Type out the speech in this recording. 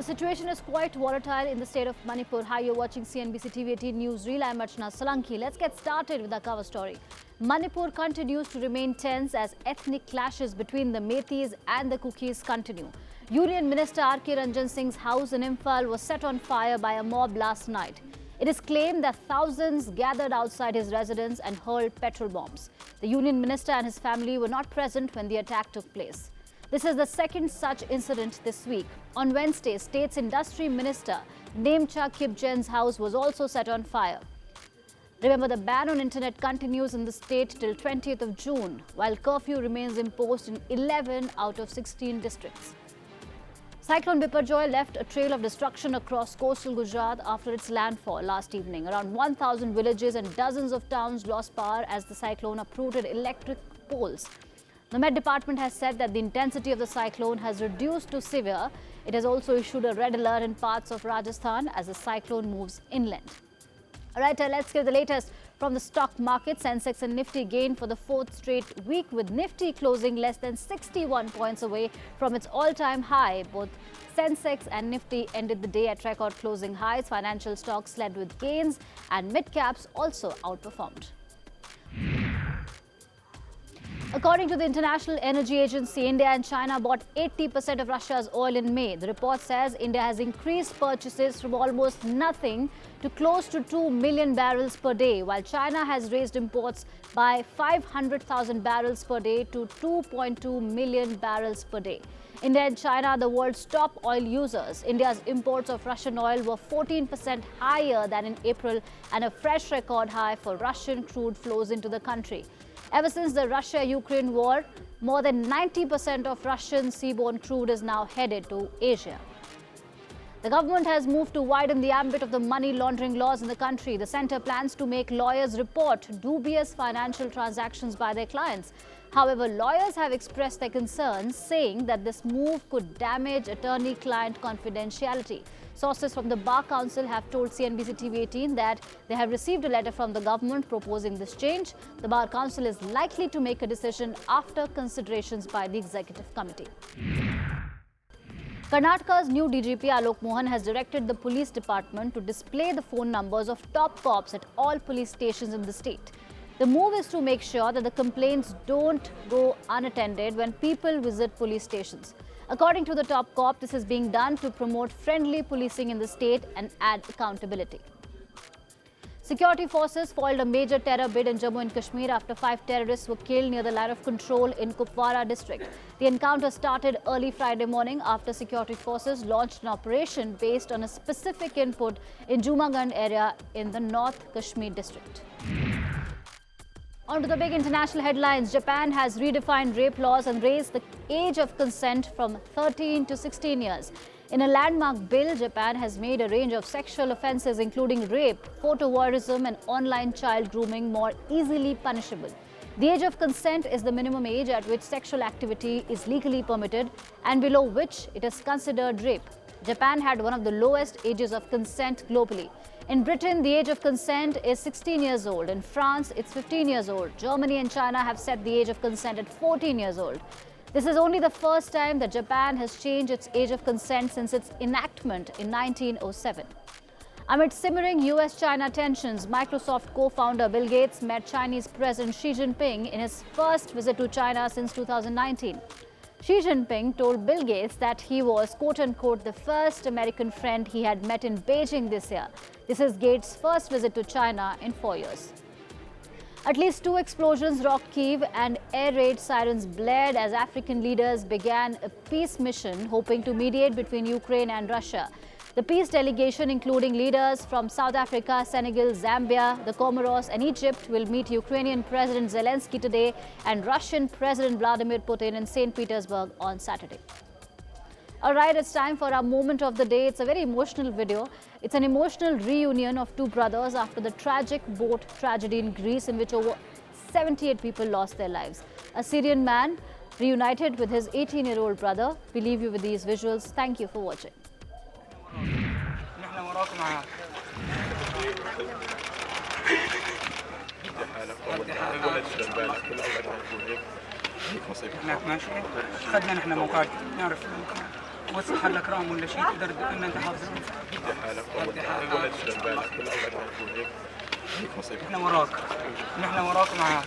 situation is quite volatile in the state of Manipur. Hi, you're watching CNBC-TV18 Newsreel. I'm Archana Salanki. Let's get started with our cover story. Manipur continues to remain tense as ethnic clashes between the Meiteis and the Kukis continue. Union Minister R.K. Ranjan Singh's house in Imphal was set on fire by a mob last night. It is claimed that thousands gathered outside his residence and hurled petrol bombs. The Union Minister and his family were not present when the attack took place. This is the second such incident this week. On Wednesday, State's Industry Minister Nemcha Kipgen's house was also set on fire. Remember, the ban on internet continues in the state till 20th of June, while curfew remains imposed in 11 out of 16 districts. Cyclone Biparjoy left a trail of destruction across coastal Gujarat after its landfall last evening. Around 1,000 villages and dozens of towns lost power as the cyclone uprooted electric poles. The Met Department has said that the intensity of the cyclone has reduced to severe. It has also issued a red alert in parts of Rajasthan as the cyclone moves inland. All right, let's get the latest from the stock market. Sensex and Nifty gained for the fourth straight week, with Nifty closing less than 61 points away from its all-time high. Both Sensex and Nifty ended the day at record closing highs. Financial stocks led with gains and mid-caps also outperformed. According to the International Energy Agency, India and China bought 80% of Russia's oil in May. The report says India has increased purchases from almost nothing to close to 2 million barrels per day, while China has raised imports by 500,000 barrels per day to 2.2 million barrels per day. India and China are the world's top oil users. India's imports of Russian oil were 14% higher than in April, and a fresh record high for Russian crude flows into the country. Ever since the Russia-Ukraine war, more than 90% of Russian seaborne crude is now headed to Asia. The government has moved to widen the ambit of the money laundering laws in the country. The centre plans to make lawyers report dubious financial transactions by their clients. However, lawyers have expressed their concerns, saying that this move could damage attorney-client confidentiality. Sources from the Bar Council have told CNBC-TV18 that they have received a letter from the government proposing this change. The Bar Council is likely to make a decision after considerations by the Executive Committee. Karnataka's new DGP Alok Mohan has directed the police department to display the phone numbers of top cops at all police stations in the state. The move is to make sure that the complaints don't go unattended when people visit police stations. According to the top cop, this is being done to promote friendly policing in the state and add accountability. Security forces foiled a major terror bid in Jammu and Kashmir after 5 terrorists were killed near the line of control in Kupwara district. The encounter started early Friday morning after security forces launched an operation based on a specific input in Jumagand area in the North Kashmir district. On to the big international headlines. Japan has redefined rape laws and raised the age of consent from 13 to 16 years. In a landmark bill, Japan has made a range of sexual offences, including rape, photovoyeurism and online child grooming, more easily punishable. The age of consent is the minimum age at which sexual activity is legally permitted and below which it is considered rape. Japan had one of the lowest ages of consent globally. In Britain, the age of consent is 16 years old. In France, it's 15 years old. Germany and China have set the age of consent at 14 years old. This is only the first time that Japan has changed its age of consent since its enactment in 1907. Amid simmering US-China tensions, Microsoft co-founder Bill Gates met Chinese President Xi Jinping in his first visit to China since 2019. Xi Jinping told Bill Gates that he was, quote-unquote, the first American friend he had met in Beijing this year. This is Gates' first visit to China in 4 years. At least 2 explosions rocked Kyiv and air raid sirens blared as African leaders began a peace mission hoping to mediate between Ukraine and Russia. The peace delegation, including leaders from South Africa, Senegal, Zambia, the Comoros and Egypt, will meet Ukrainian President Zelensky today and Russian President Vladimir Putin in St. Petersburg on Saturday. All right, it's time for our moment of the day. It's a very emotional video. It's an emotional reunion of 2 brothers after the tragic boat tragedy in Greece in which over 78 people lost their lives. A Syrian man reunited with his 18-year-old brother. We leave you with these visuals. Thank you for watching. هناك ماشي خدنا نحن موقع نعرف وسح لك رام ولا شيء تقدر ان انت حافظ احنا وراك معاك.